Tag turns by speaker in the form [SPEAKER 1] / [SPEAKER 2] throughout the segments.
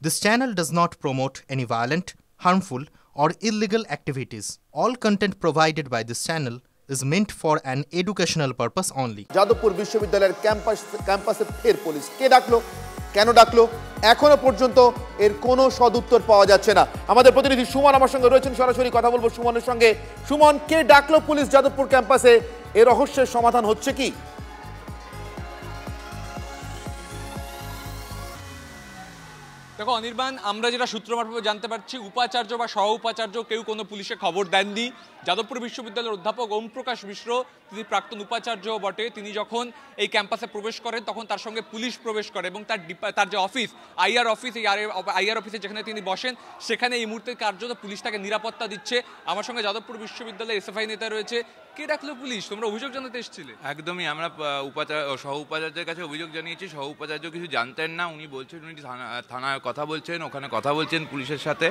[SPEAKER 1] This channel does not promote any violent, harmful, or illegal activities. All content provided by this channel is meant for an educational purpose only.
[SPEAKER 2] Jadavpur বিশ্ববিদ্যালয়ের ক্যাম্পাসে ফের police কে ডাকলো, কেন ডাকলো, এখনো পর্যন্ত এর কোনো সদুত্তর পাওয়া যাচ্ছে না। আমাদের প্রতিনিধি সুমন আমার সঙ্গে রয়েছেন, সরাসরি কথা বলবো সুমনের সঙ্গে। সুমন, কে ডাকলো পুলিশ যাদবপুর ক্যাম্পাসে, এর রহস্যের সমাধান হচ্ছে কি?
[SPEAKER 3] দেখো অনির্বাণ, আমরা যেটা সূত্র মারফত জানতে পারছি, উপাচার্য বা সহ উপাচার্য কেউ কোনো পুলিশে খবর দেননি। যাদবপুর বিশ্ববিদ্যালয়ের অধ্যাপক ওম প্রকাশ মিশ্র, তিনি প্রাক্তন উপাচার্য বটে, তিনি যখন এই ক্যাম্পাসে প্রবেশ করেন তখন তার সঙ্গে পুলিশ প্রবেশ করে এবং তার যে অফিস আইআর অফিস, এই আইআর অফিসে যেখানে তিনি বসেন সেখানে এই মুহূর্তে কার্যত পুলিশ তাকে নিরাপত্তা দিচ্ছে। আমার সঙ্গে যাদবপুর বিশ্ববিদ্যালয়ের এসএফআই নেতা রয়েছে। কে ডাকলো পুলিশ? তোমরা অভিযোগ জানাতে এসেছিলে?
[SPEAKER 4] একদমই, আমরা সহ উপাচার্যের কাছে অভিযোগ জানিয়েছি। সহ উপাচার্য কিছু জানতেন না, উনি বলছেন উনি থানায় কথা বলছেন, ওখানে কথা বলছেন পুলিশের সাথে।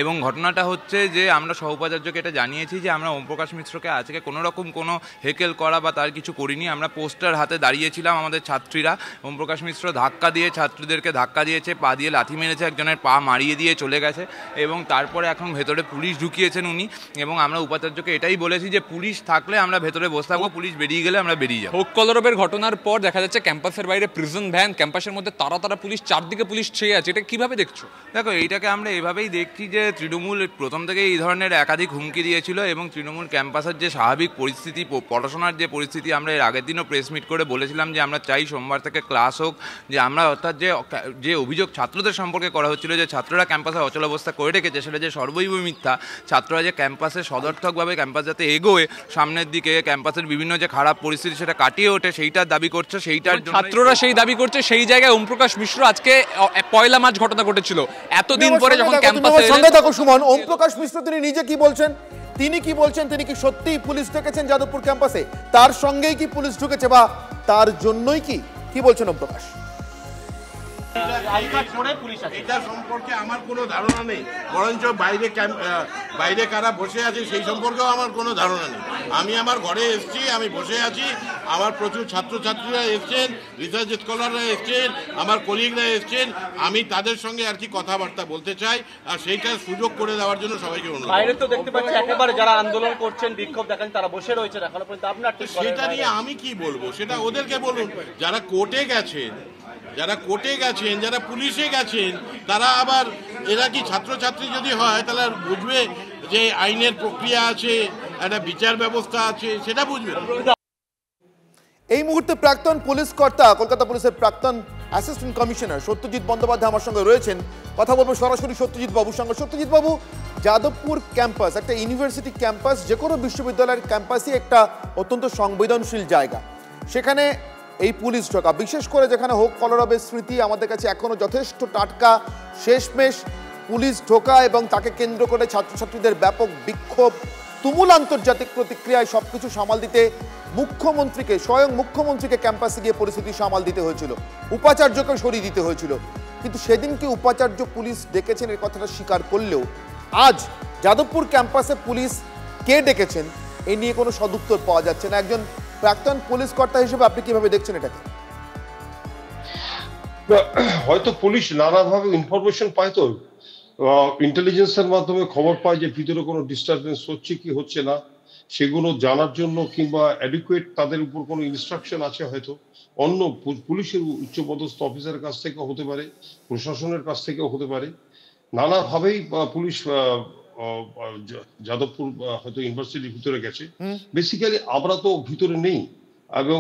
[SPEAKER 4] এবং ঘটনাটা হচ্ছে যে আমরা সহ উপাচার্যকে এটা জানিয়েছি যে আমরা ওম প্রকাশ মিশ্রকে আজকে কোনো রকম কোনো হেকেল করা বা তার কিছু করিনি। আমরা পোস্টার হাতে দাঁড়িয়েছিলাম, আমাদের ছাত্রীরা। ওম প্রকাশ মিশ্র ধাক্কা দিয়ে ছাত্রীদেরকে ধাক্কা দিয়েছে, পা দিয়ে লাথি মেরেছে, একজনের পা মারিয়ে দিয়ে চলে গেছে এবং তারপরে এখন ভেতরে পুলিশ ঢুকিয়েছেন উনি। এবং আমরা উপাচার্যকে এটাই বলেছি যে পুলিশ থাকলে আমরা ভেতরে বসে থাকবো, পুলিশ বেরিয়ে গেলে আমরা বেরিয়ে যাবো।
[SPEAKER 3] হোক কলরবের ঘটনার পর দেখা যাচ্ছে ক্যাম্পাসের বাইরে প্রিজন ভ্যান, ক্যাম্পাসের মধ্যে তারা পুলিশ, চারদিকে পুলিশ ছেয়ে আছে, এটা কিভাবে দেখছো?
[SPEAKER 4] দেখো, এইটাকে আমরা এভাবেই দেখছি যে তৃণমূল প্রথম থেকে এই ধরনের একাধিক হুমকি দিয়েছিল এবং তৃণমূল ক্যাম্পাসের যে স্বাভাবিক পরিস্থিতি, পড়াশোনার যে পরিস্থিতি, আমরা এর আগের দিনও প্রেস মিট করে বলেছিলাম যে আমরা চাই সোমবার থেকে ক্লাস হোক। যে আমরা অর্থাৎ যে অভিযোগ ছাত্রদের সম্পর্কে করা হচ্ছিল যে ছাত্ররা ক্যাম্পাসে অচলাবস্থা করে রেখেছে, সেটা যে সর্বৈবই মিথ্যা। ছাত্ররা যে ক্যাম্পাসে সদর্থকভাবে ক্যাম্পাস যাতে এগোয় সামনের দিকে, ক্যাম্পাসের বিভিন্ন যে খারাপ পরিস্থিতি সেটা কাটিয়ে ওঠে, সেইটার দাবি করছে। সেইটার
[SPEAKER 3] ছাত্ররা সেই দাবি করছে। সেই জায়গায় ওম প্রকাশ মিশ্র আজকে পয়লা মার্চ ঘটনা ঘটেছিল, এতদিন পরে যখন ক্যাম্পাসে
[SPEAKER 2] সঙ্গে থাকো সুমন। ওম প্রকাশ মিশ্র তিনি নিজে কি বলছেন, তিনি কি সত্যিই পুলিশ ডেকেছেন যাদবপুর ক্যাম্পাসে? তার সঙ্গেই কি পুলিশ ঢুকেছে বা তার জন্যই কি বলছেন ওম প্রকাশ?
[SPEAKER 5] এটা সম্পর্কে আমার কোনো ধারণা নেই, বরঞ্চ বাইরে কারা বসে আছে সেই সম্পর্কেও আমার কোনো ধারণা নেই। আমি আমার ঘরে এসেছি, আমি বসে আছি, আমার প্রচুর ছাত্রছাত্রীরা এসছেন, রিসার্চ স্কলাররা এসছেন, আমার কলিগরা এসছেন। আমি তাদের সঙ্গে আর কি কথাবার্তা বলতে চাই, আর সেইটার সুযোগ করে দেওয়ার জন্য সবাইকে অনুরোধ।
[SPEAKER 6] বাইরে তো দেখতে পাচ্ছি একেবারে যারা আন্দোলন করছেন, বিক্ষোভ দেখান, তারা বসে রয়েছেন এখনো পর্যন্ত। আপনার
[SPEAKER 5] সেটা নিয়ে আমি কি বলবো, সেটা ওদেরকে বলুন। যারা কোর্টে গেছেন, যারা পুলিশে গেছেন, তারা আবার এরা কি ছাত্রছাত্রী যদি হয় তাহলে বুঝবে যে আইনের প্রক্রিয়া আছে, একটা বিচার ব্যবস্থা আছে, সেটা বুঝবে।
[SPEAKER 2] এই মুহূর্তে প্রাক্তন পুলিশ কর্তা, কলকাতা পুলিশের প্রাক্তন অ্যাসিস্ট্যান্ট কমিশনার সত্যজিৎ বন্দ্যোপাধ্যায় আমার সঙ্গে রয়েছেন। কথা বলবো সরাসরি সত্যজিৎ বাবুর সঙ্গে। সত্যজিৎ বাবু, যাদবপুর ক্যাম্পাস একটা ইউনিভার্সিটি ক্যাম্পাস, যে কোনো বিশ্ববিদ্যালয়ের ক্যাম্পাসই একটা অত্যন্ত সংবেদনশীল জায়গা। সেখানে এই পুলিশ ঢোকা, বিশেষ করে যেখানে হোক কলরবের স্মৃতি আমাদের কাছে এখনো যথেষ্ট টাটকা, শেষমেশ পুলিশ ঢোকা এবং তাকে কেন্দ্র করে ছাত্রছাত্রীদের ব্যাপক বিক্ষোভ, তুমুল আন্তর্জাতিক প্রতিক্রিয়ায় সবকিছু সামাল দিতে স্বয়ং মুখ্যমন্ত্রীকে ক্যাম্পাসে গিয়ে পরিস্থিতি সামাল দিতে হয়েছিল, উপাচার্যকে সরিয়ে দিতে হয়েছিল। কিন্তু সেদিনকে উপাচার্য পুলিশ ডেকেছেন এর কথাটা স্বীকার করলেও আজ যাদবপুর ক্যাম্পাসে পুলিশ কে ডেকেছেন এ নিয়ে কোনো সদুত্তর পাওয়া যাচ্ছে না। একজন প্রাক্তন পুলিশ কর্তা হিসেবে আপনি কিভাবে দেখছেন এটাকে?
[SPEAKER 7] হয়তো পুলিশ নানাভাবে ইনফরমেশন পায়, তো ইন্টেলিজেন্সের মাধ্যমে খবর পায় যে ভিতরে কোনো ডিস্টারবেন্স হচ্ছে কি হচ্ছে না, সেগুলো জানার জন্য, কিংবা অ্যাডিকুয়েট তাদের উপর কোনো ইনস্ট্রাকশন আছে হয়তো অন্য পুলিশের উচ্চপদস্থ অফিসারের কাছ থেকে হতে পারে, প্রশাসনের কাছ থেকেও হতে পারে। নানাভাবেই পুলিশ যাদবপুর হয়তো ইউনিভার্সিটির ভিতরে গেছে। বেসিক্যালি আমরা তো ভিতরে নেই এবং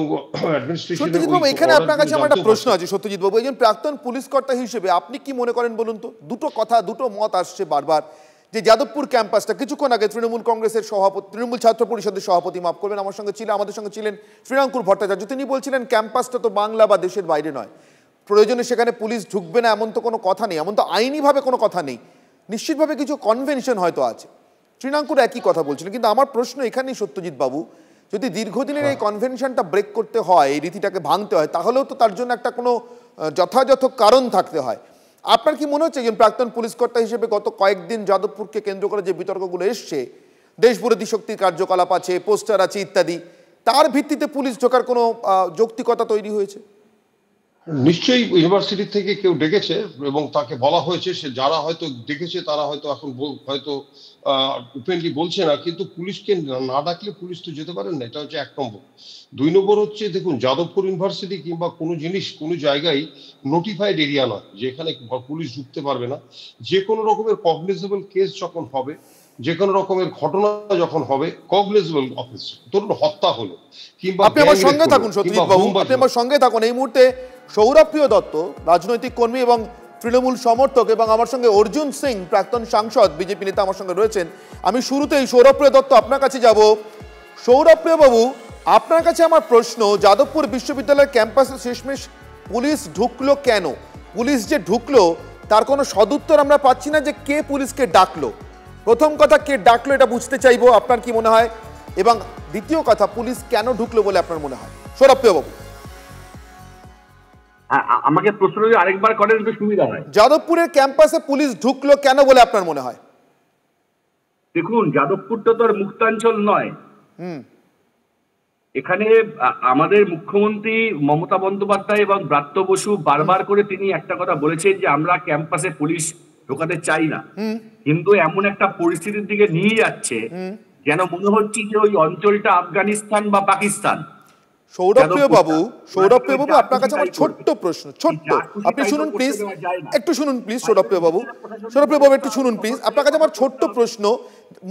[SPEAKER 2] সত্যজিৎ বাবু, এখানে আপনার কাছে আমার একটা প্রশ্ন আছে। সত্যজিৎ বাবু, একজন প্রাক্তন পুলিশ কর্তা হিসেবে আপনি কি মনে করেন বলুন তো? দুটো মত আসছে বারবার যে যাদবপুর ক্যাম্পাসটা, কিছুক্ষণ আগে তৃণমূল কংগ্রেসের সভাপতি, তৃণমূল ছাত্র পরিষদের সভাপতি, মাফ করবেন, আমাদের সঙ্গে ছিলেন শ্রীরাঙ্কুর ভট্টাচার্য, তিনি বলছিলেন ক্যাম্পাসটা তো বাংলা বা দেশের বাইরে নয়, প্রয়োজনে সেখানে পুলিশ ঢুকবে না এমন তো কোনো কথা নেই, এমন তো আইনিভাবে কোনো কথা নেই, নিশ্চিতভাবে কিছু কনভেনশন হয়তো আছে। শ্রীরাঙ্কুর একই কথা বলছিলেন। কিন্তু আমার প্রশ্ন এখানেই সত্যজিৎ বাবু, যদি দীর্ঘদিনের এই কনভেনশনটা ব্রেক করতে হয়, এই রীতিটাকে ভাঙতে হয়, তাহলেও তো তার জন্য একটা কোনো যথাযথ কারণ থাকতে হয়। আপনার কি মনে হচ্ছে একজন প্রাক্তন পুলিশ কর্তা হিসেবে গত কয়েকদিন যাদবপুরকে কেন্দ্র করে যে বিতর্কগুলো এসছে, দেশবিরোধী শক্তির কার্যকলাপ আছে, পোস্টার আছে ইত্যাদি, তার ভিত্তিতে পুলিশ ঢোকার কোনো যৌক্তিকতা তৈরি হয়েছে?
[SPEAKER 7] নিশ্চয়ই ইউনিভার্সিটি থেকে কেউ ডেকেছে এবং তাকে বলা হয়েছে, সে যারা হয়তো ডেকেছে তারা হয়তো এখন হয়তো ওপেনলি বলছে না, কিন্তু পুলিশকে না ডাকলে পুলিশ তো যেতে পারেন না, এটা হচ্ছে 1 নম্বর। 2 নম্বর হচ্ছে, দেখুন যাদবপুর ইউনিভার্সিটি কিংবা কোনো জিনিস কোনো জায়গায় নোটিফাইড এরিয়া নয় যেখানে পুলিশ ঢুকতে পারবে না। যে কোনো রকমের কগনিজেবল কেস যখন হবে, যে কোনো রকমের ঘটনা যখন হবে, কগনিজেবল অফেন্স, ধরুন হত্যা হলো কিংবা
[SPEAKER 2] আপনি আমার সঙ্গে থাকুন সত্যজিৎ বাবু, আপনি আমার সঙ্গে থাকুন। এই মুহূর্তে সৌরভপ্রিয় দত্ত, রাজনৈতিক কর্মী এবং তৃণমূল সমর্থক, এবং আমার সঙ্গে অর্জুন সিং, প্রাক্তন সাংসদ বিজেপি নেতা আমার সঙ্গে রয়েছেন। আমি শুরুতেই সৌরভপ্রিয় দত্ত আপনার কাছে যাব। সৌরভপ্রিয় বাবু, আপনার কাছে আমার প্রশ্ন, যাদবপুর বিশ্ববিদ্যালয়ের ক্যাম্পাসে শেষমেশ পুলিশ ঢুকলো কেন? পুলিশ যে ঢুকলো তার কোনো সদুত্তর আমরা পাচ্ছি না, যে কে পুলিশকে ডাকলো। প্রথম কথা, কে ডাকলো এটা বুঝতে চাইবো, আপনার কি মনে হয়? এবং দ্বিতীয় কথা, পুলিশ কেন ঢুকলো বলে আপনার মনে হয়? সৌরভপ্রিয় বাবু,
[SPEAKER 8] আমাকে প্রশ্ন যদি আরেকবার করেন একটু সুবিধা হয়।
[SPEAKER 2] যাদবপুরের ক্যাম্পাসে পুলিশ ঢুকলো কেন বলে আপনার মনে হয়?
[SPEAKER 8] দেখুন, যাদবপুরটা তো আর মুক্তাঞ্চল নয়। এখানে আমাদের মুখ্যমন্ত্রী মমতা বন্দ্যোপাধ্যায় এবং ব্রাত্য বসু বারবার করে তিনি একটা কথা বলেছেন যে আমরা ক্যাম্পাসে পুলিশ ঢোকাতে চাই না, কিন্তু এমন একটা পরিস্থিতির দিকে নিয়ে যাচ্ছে যেন মনে হচ্ছে যে ওই অঞ্চলটা আফগানিস্তান বা পাকিস্তান।
[SPEAKER 2] সৌরভপ্রিয় বাবু, আপনার কাছে আমার ছোট্ট প্রশ্ন, ছোট্ট, আপনি শুনুন প্লিজ, একটু শুনুন প্লিজ। সৌরভপ্রিয় বাবু একটু শুনুন প্লিজ। আপনার কাছে আমার ছোট্ট প্রশ্ন,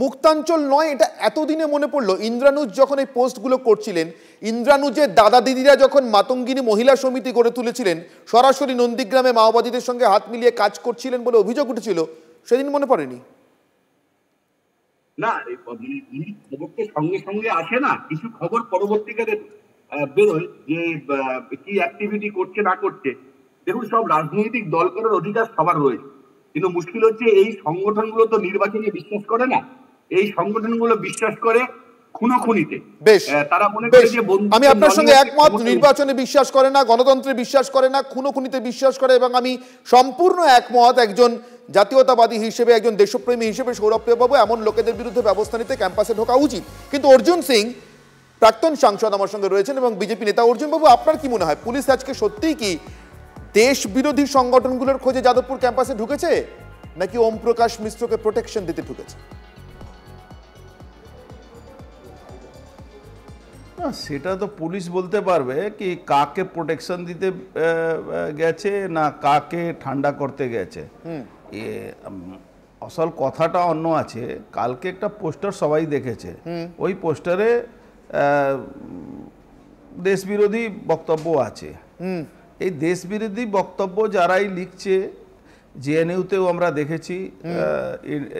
[SPEAKER 2] মুক্তাঞ্চল নয় এটা এতদিনে মনে পড়লো? ইন্দ্রানুজ যখন এই পোস্টগুলো করছিলেন, ইন্দ্রানুজের দাদা দিদিরা যখন মাতঙ্গিনী মহিলা সমিতি গড়ে তুলেছিলেন, সরাসরি নন্দীগ্রামে মাওবাদীদের সঙ্গে হাত মিলিয়ে কাজ করছিলেন বলে অভিযোগ উঠেছিল, সেদিন মনে পড়েনি?
[SPEAKER 8] না, খবরকে সঙ্গে সঙ্গে আসে না, কিছু খবর পরবর্তীকালে বেরোয় যে কি অ্যাক্টিভিটি করছে না করছে। দেখুন, সব রাজনৈতিক দল করার অধিকার সবার রয়েছে, কিন্তু মুশকিল হচ্ছে এই সংগঠনগুলো তো নির্বাচনে বিশ্বাস করে না, এই সংগঠনগুলো বিশ্বাস করে খুনোখুনিতে।
[SPEAKER 2] বেশ,
[SPEAKER 8] তারা মনে করে যে
[SPEAKER 2] আমি আপনার সঙ্গে একমত, নির্বাচনে বিশ্বাস করে না, গণতন্ত্রে বিশ্বাস করে না, খুনোখুনিতে বিশ্বাস করে, এবং আমি সম্পূর্ণ একমত একজন জাতীয়তাবাদী হিসেবে, একজন দেশপ্রেমী হিসেবে সৌরভপ্রিয় বাবু, এমন লোকেদের বিরুদ্ধে ব্যবস্থা নিতে ক্যাম্পাসে ঢোকা উচিত। কিন্তু অর্জুন সিং, প্রাক্তন সাংসদ আমার সঙ্গে রয়েছেন এবং বিজেপি নেতা। অর্জুন বাবু, আপনার কি মনে হয়, পুলিশ আজকে সত্যিই কি দেশ বিরোধী সংগঠনগুলোর খোঁজে যাদবপুর ক্যাম্পাসে ঢুকেছে, নাকি ওম প্রকাশ মিশ্রকে প্রোটেকশন দিতে ঢুকেছে?
[SPEAKER 9] না, সেটা তো পুলিশ বলতে পারবে কি কাকে প্রোটেকশন দিতে গেছে না কাকে ঠান্ডা করতে গেছে। আসল কথাটা অন্য আছে। কালকে একটা পোস্টার সবাই দেখেছে, ওই পোস্টারে দেশবিরোধী বক্তব্য আছে। এই দেশবিরোধী বক্তব্য যারাই লিখছে, জেএনইউতেও আমরা দেখেছি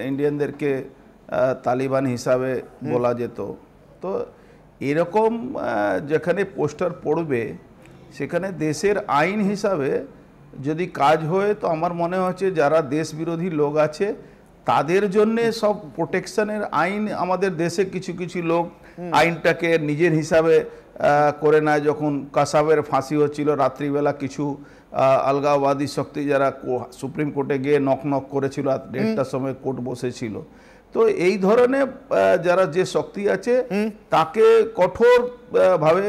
[SPEAKER 9] ইন্ডিয়ানদেরকে তালিবান হিসাবে বলা যেত। তো এরকম যেখানে পোস্টার পড়বে সেখানে দেশের আইন হিসাবে যদি কাজ হয়, তো আমার মনে হচ্ছে যারা দেশ বিরোধী লোক আছে তাদের জন্যে সব প্রোটেকশনের আইন, আমাদের দেশে কিছু কিছু লোক আইনটাকে নিজের হিসাবে করে নেয়। যখন কাসাবের ফাঁসি হচ্ছিল রাত্রিবেলা, কিছু আলগাওবাদী শক্তি যারা সুপ্রিম কোর্টে গিয়ে নক নক করেছিল, 1:30টার সময় কোর্ট বসেছিল। তো এই ধরনের যারা যে শক্তি আছে তাকে কঠোর ভাবে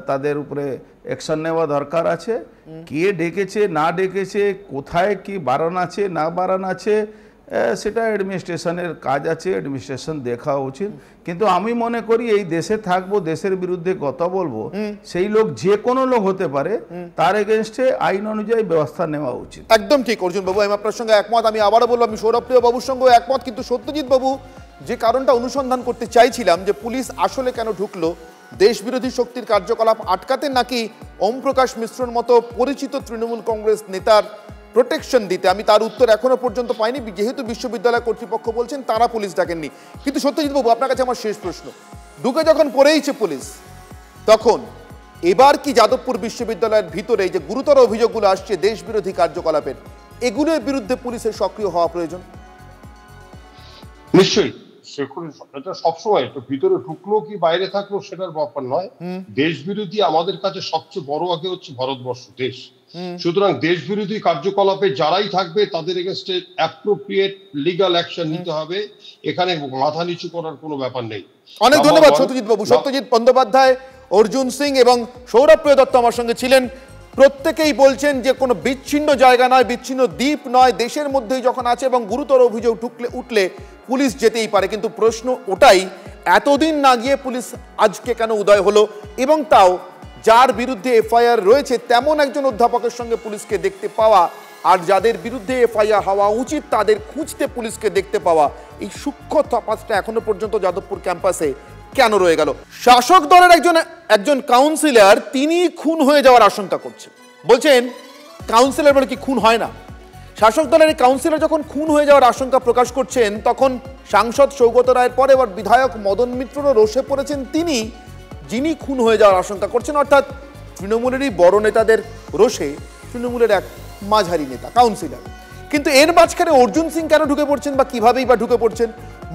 [SPEAKER 9] তাদের উপরে অ্যাকশন নেওয়া দরকার আছে। কে ডেকেছে না ডেকেছে, কোথায় কি বারণ আছে না বারণ আছে, সেটা অ্যাডমিনিস্ট্রেশনের কাজ আছে, অ্যাডমিনিস্ট্রেশন দেখা উচিত। কিন্তু আমি মনে করি এই দেশে থাকবো, দেশের বিরুদ্ধে কথা বলবো, সেই লোক যে কোনো লোক হতে পারে, তার এগেনস্টে আইন অনুযায়ী ব্যবস্থা নেওয়া উচিত।
[SPEAKER 2] একদম ঠিক অর্জুন বাবু, আমি আপনার সঙ্গে একমত। আমি আবারও বলবো, আমি সৌরভপ্রিয় বাবুর সঙ্গে একমত। কিন্তু সত্যজিৎ বাবু, যে কারণটা অনুসন্ধান করতে চাইছিলাম, যে পুলিশ আসলে কেন ঢুকলো, দেশ বিরোধী শক্তির কার্যকলাপ আটকাতে, নাকি ওম প্রকাশ মিশ্রর মতো পরিচিত তৃণমূল কংগ্রেস নেতার প্রোটেকশন দিতে, আমি তার উত্তর এখনো পর্যন্ত পাইনি। যেহেতু বিশ্ববিদ্যালয় কর্তৃপক্ষ বলছেন তারা পুলিশ ডাকেননি। কিন্তু সত্যজিৎ বাবু, আপনার কাছে আমার শেষ প্রশ্ন, ঢুকে যখন পড়েইছে পুলিশ, তখন এবার কি যাদবপুর বিশ্ববিদ্যালয়ের ভিতরে যে গুরুতর অভিযোগগুলো আসছে দেশ বিরোধী কার্যকলাপের, এগুলোর বিরুদ্ধে পুলিশের সক্রিয় হওয়া প্রয়োজন?
[SPEAKER 7] নিশ্চয়ই, এটা সবসময় ভিতরে ঢুকলো কি বাইরে থাকলো সেটার ব্যাপার নয়। দেশ বিরোধী আমাদের কাছে সবচেয়ে বড় আগে হচ্ছে ভারতবর্ষ, দেশ। সুতরাং দেশ বিরোধী কার্যকলাপে যারাই থাকবে তাদের এগেইনস্টে অ্যাপ্রোপ্রিয়েট লিগ্যাল অ্যাকশন নিতে হবে। এখানে মাথা নিচু করার কোনো ব্যাপার নেই।
[SPEAKER 2] অনেক ধন্যবাদ সত্যজিৎ বাবু। সত্যজিৎ বন্দ্যোপাধ্যায়, অর্জুন সিং এবং সৌরভপ্রিয় দত্ত আমার সঙ্গে ছিলেন। প্রত্যেকেই বলছেন যে কোনো বিচ্ছিন্ন জায়গা নয়, বিচ্ছিন্ন দ্বীপ নয়, দেশের মধ্যেই যখন আছে এবং গুরুতর অভিযোগ উঠলে পুলিশ যেতেই পারে। কিন্তু প্রশ্ন ওটাই, এতদিন না গিয়ে পুলিশ আজকে কেন উদয় হলো, এবং তাও যার বিরুদ্ধে এফআইআর রয়েছে তেমন একজন অধ্যাপকের সঙ্গে পুলিশকে দেখতে পাওয়া, আর যাদের বিরুদ্ধে এফআইআর হওয়া উচিত তাদের খুঁজতে পুলিশকে দেখতে পাওয়া, এই সূক্ষ্ম তফাৎটা এখনো পর্যন্ত যাদবপুর ক্যাম্পাসে কেন রয়ে গেল? শাসক দলের একজন কাউন্সিলর তিনি খুন হয়ে যাওয়ার আশঙ্কা করছেন, বলছেন কাউন্সিলর বলে কি খুন হয় না? শাসক দলের কাউন্সিলর যখন খুন হয়ে যাওয়ার আশঙ্কা প্রকাশ করছেন, তখন সাংসদ সৌগত রায়ের পরে এবার বিধায়ক মদন মিত্ররও রোষে পড়েছেন তিনি, যিনি খুন হয়ে যাওয়ার আশঙ্কা করছেন। অর্থাৎ তৃণমূলেরই বড় নেতাদের রোষে তৃণমূলের এক মাঝারি নেতা কাউন্সিলর। কিন্তু এর মাঝখানে অর্জুন সিং কেন ঢুকে পড়ছেন বা কিভাবেই বা ঢুকে পড়ছেন?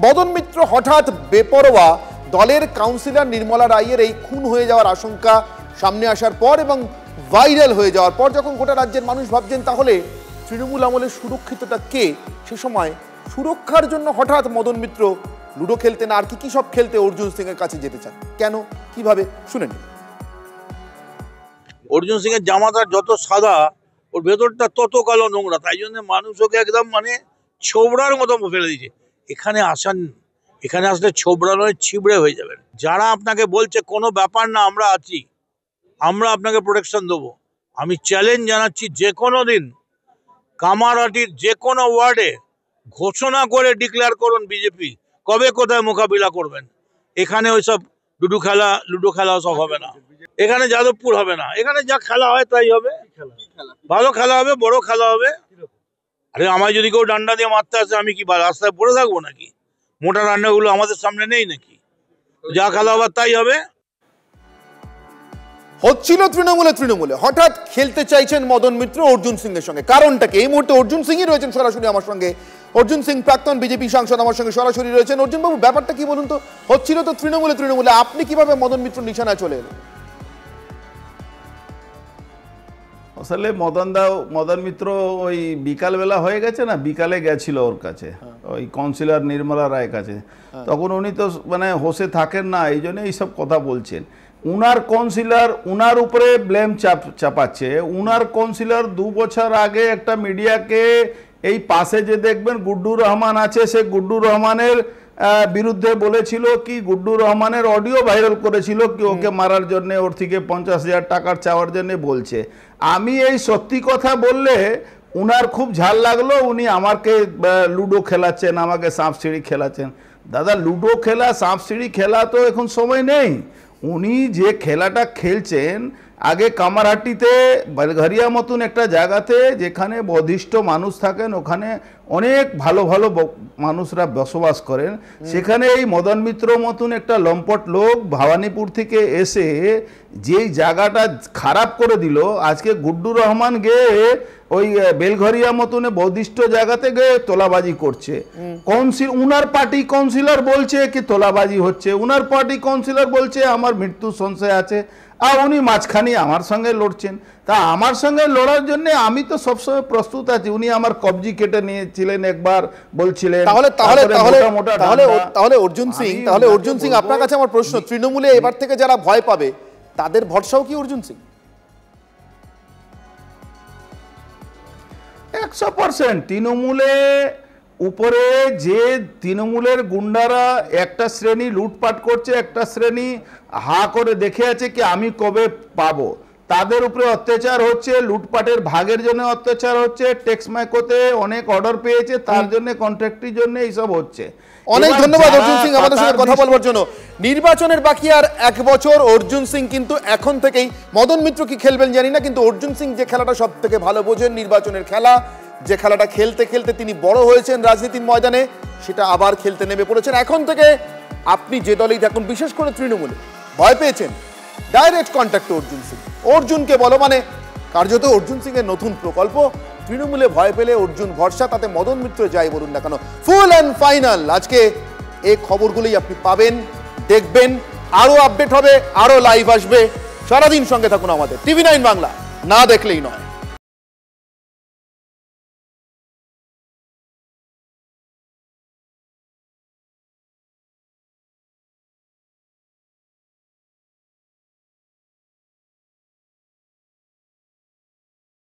[SPEAKER 2] মদন মিত্র হঠাৎ বেপরোয়া দলের কাউন্সিলর নির্মলা রায়ের এই খুন হয়ে যাওয়ার আশঙ্কা সামনে আসার পর এবং ভাইরাল হয়ে যাওয়ার পর যখন গোটা রাজ্যের মানুষ ভাবছেন তাহলে তৃণমূল আমলে সুরক্ষিতটা কে, সে সময় সুরক্ষার জন্য হঠাৎ মদন মিত্র লুডো খেলতে না আর কি সব খেলতে অর্জুন সিং এর কাছে যেতে চান। কেন, কিভাবে, শুনে নিন।
[SPEAKER 10] অর্জুন সিং এর জামাটা যত সাদা ওর ভেতরটা তত কালো নোংরা, তাই জন্য মানুষ ওকে একদম ছোবড়ার মতো ফেলে দিয়েছে। এখানে আসলে ছোবড়া নয়, ছিবড়ে হয়ে যাবেন। যারা আপনাকে বলছে কোনো ব্যাপার না, আমরা আছি, আমরা আপনাকে প্রোটেকশন দেবো, আমি চ্যালেঞ্জ জানাচ্ছি, যে কোনো দিন কামারহাটির যে কোনো ওয়ার্ডে ঘোষণা করে ডিক্লেয়ার করুন বিজেপি কবে কোথায় মোকাবিলা করবেন। এখানে ওইসব লুডো খেলা সব হবে না, এখানে যাদবপুর হবে না, এখানে যা খেলা হয় তাই হবে, ভালো খেলা হবে, বড় খেলা হবে। আরে আমায় যদি কেউ ডান্ডা দিয়ে মারতে আসে আমি কি রাস্তায় পড়ে থাকবো নাকি? মোটা রান্নাগুলো আমাদের সামনে নেই নাকি? যা খেলা হবে তাই হবে।
[SPEAKER 2] হচ্ছিল তৃণমূলে হঠাৎ খেলতে চাইছেন মদন মিত্র অর্জুন সিং এর সঙ্গে, কারণটা কি? এই মুহূর্তে অর্জুন সিংই রয়েছেন সরাসরি আমার সঙ্গে। অর্জুন সিং প্রাক্তন বিজেপি সাংসদ আমার সঙ্গে সরাসরি রয়েছেন। অর্জুন বাবু, ব্যাপারটা কি বলুন তো? হচ্ছিল তো তৃণমূলে, আপনি কিভাবে মদন মিত্র নিশানায় চলে এলেন?
[SPEAKER 9] আসলে মদন মিত্র ওই বিকালবেলা হয়ে গেছে না, বিকালে গেছিল ওর কাছে, ওই কাউন্সিলর নির্মলা রায়ের কাছে। তখন উনি তো হোসে থাকেন না, এই জন্য এইসব কথা বলছেন। উনার কাউন্সিলর উনার উপরে ব্লেম চাপাচ্ছে। উনার কাউন্সিলর 2 বছর আগে একটা মিডিয়াকে এই পাশে যে দেখবেন গুড্ডুর রহমান আছে, সে গুড্ডুর রহমানের বিরুদ্ধে বলেছিল কি, গুড্ডুর রহমানের অডিও ভাইরাল করেছিল কি ওকে মারার জন্য, ওর থেকে 50,000 টাকার চাওয়ার জন্য বলছে। আমি এই সত্যি কথা বললে উনার খুব ঝাল লাগলো, উনি আমাকে লুডো খেলাচ্ছেন, আমাকে সাপ সিঁড়ি খেলাচ্ছেন। দাদা, লুডো খেলা, সাপ সিঁড়ি খেলা তো এখন সময় নেই। উনি যে খেলাটা খেলছেন, আগে কামারহাটিতে বেলঘরিয়া মতন একটা জায়গাতে যেখানে বধিষ্ঠ মানুষ থাকেন, ওখানে অনেক ভালো ভালো মানুষরা বসবাস করেন, সেখানে এই মদন মিত্র মতন একটা লম্পট লোক ভবানীপুর থেকে এসে যেই জায়গাটা খারাপ করে দিল, আজকে গুড্ডুর রহমান গিয়ে ওই বেলঘরিয়া মতন বধিষ্ঠ জায়গাতে গিয়ে তোলাবাজি করছে। উনার পার্টি কাউন্সিলর বলছে কি তোলাবাজি হচ্ছে, উনার পার্টি কাউন্সিলর বলছে আমার মৃত্যু সংশয় আছে, আর উনি মাঝখানে আমার সঙ্গে লড়ছেন। তা আমার সঙ্গে লড়ার জন্য আমি তো সবসময় প্রস্তুত আছি। উনি আমার কবজি কেটে নিয়েছিলেন একবার, বলছিলেন।
[SPEAKER 2] তাহলে অর্জুন সিং আপনার কাছে আমার প্রশ্ন, তৃণমূলে এবার থেকে যারা ভয় পাবে তাদের ভরসাও কি অর্জুন সিং?
[SPEAKER 9] 100% তৃণমূলে উপরে যে তৃণমূলের গুন্ডারা একটা শ্রেণী লুটপাট করছে, একটা শ্রেণী হা করে দেখে আছে কি আমি কবে পাবো, তাদের উপরে অত্যাচার হচ্ছে, লুটপাটের ভাগের জন্য অত্যাচার হচ্ছে, ট্যাক্স মাইকোতে অনেক অর্ডার পেয়েছে তার জন্য, কন্ট্রাক্টের জন্য এইসব হচ্ছে।
[SPEAKER 2] অনেক ধন্যবাদ অর্জুন সিং আমাদের সঙ্গে কথা বলবার জন্য। নির্বাচনের বাকি আর 1 বছর। অর্জুন সিং কিন্তু এখন থেকেই, মদন মিত্র কি খেলবেন জানি না, কিন্তু অর্জুন সিং যে খেলাটা সব থেকে ভালো বোঝেন, নির্বাচনের খেলা, যে খেলাটা খেলতে খেলতে তিনি বড় হয়েছেন রাজনীতির ময়দানে, সেটা আবার খেলতে নেমে পড়েছেন। এখন থেকে আপনি যে দলেই থাকুন, বিশেষ করে তৃণমূলে ভয় পেয়েছেন, ডাইরেক্ট কন্ট্যাক্ট অর্জুন সিং, অর্জুনকে বলো, কার্যত অর্জুন সিং এর নতুন প্রকল্প। তৃণমূলে ভয় পেলে অর্জুন ভরসা, তাতে মদন মিত্র যাই বলুন না কেন। ফুল অ্যান্ড ফাইনাল আজকে এই খবরগুলোই আপনি পাবেন, দেখবেন, আরো আপডেট হবে, আরো লাইভ আসবে। সারাদিন সঙ্গে থাকুন আমাদের টিভি 9 বাংলা, না দেখলেই নয়।